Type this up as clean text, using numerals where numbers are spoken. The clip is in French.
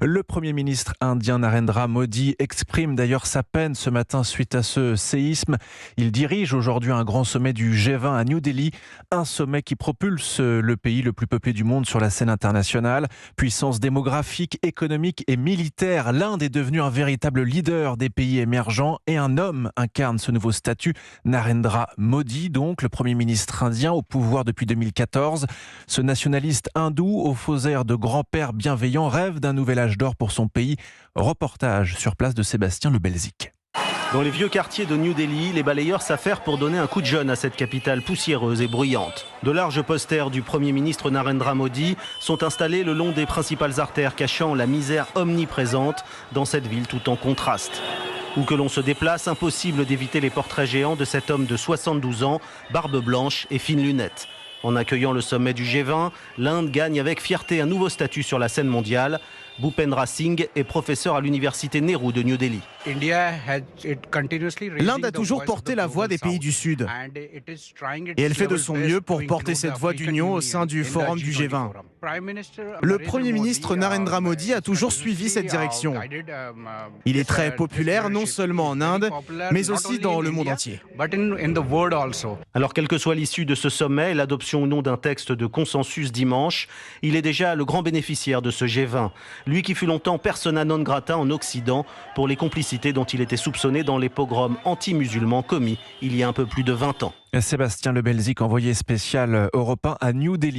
Le Premier ministre indien Narendra Modi exprime d'ailleurs sa peine ce matin suite à ce séisme. Il dirige aujourd'hui un grand sommet du G20 à New Delhi, un sommet qui propulse le pays le plus peuplé du monde sur la scène internationale. Puissance démographique, économique et militaire, l'Inde est devenue un véritable leader des pays émergents et un homme incarne ce nouveau statut. Narendra Modi, donc, le Premier ministre indien au pouvoir depuis 2014. Ce nationaliste hindou, aux faux airs de grand-père bienveillant, rêve d'un nouvel âge d'or pour son pays. Reportage sur place de Sébastien Le Belzic. Dans les vieux quartiers de New Delhi, les balayeurs s'affairent pour donner un coup de jeune à cette capitale poussiéreuse et bruyante. De larges posters du Premier ministre Narendra Modi sont installés le long des principales artères cachant la misère omniprésente dans cette ville tout en contraste. Où que l'on se déplace, impossible d'éviter les portraits géants de cet homme de 72 ans, barbe blanche et fines lunettes. En accueillant le sommet du G20, l'Inde gagne avec fierté un nouveau statut sur la scène mondiale. Bhupendra Singh est professeur à l'université Nehru de New Delhi. L'Inde a toujours porté la voix des pays du Sud et elle fait de son mieux pour porter cette voix d'union au sein du forum du G20. Le Premier ministre Narendra Modi a toujours suivi cette direction. Il est très populaire non seulement en Inde, mais aussi dans le monde entier. Alors quelle que soit l'issue de ce sommet et l'adoption ou non d'un texte de consensus dimanche, il est déjà le grand bénéficiaire de ce G20. Lui qui fut longtemps persona non grata en Occident pour les complicités dont il était soupçonné dans les pogroms anti-musulmans commis il y a un peu plus de 20 ans. Sébastien Le Belzic, envoyé spécial Europe 1 à New Delhi.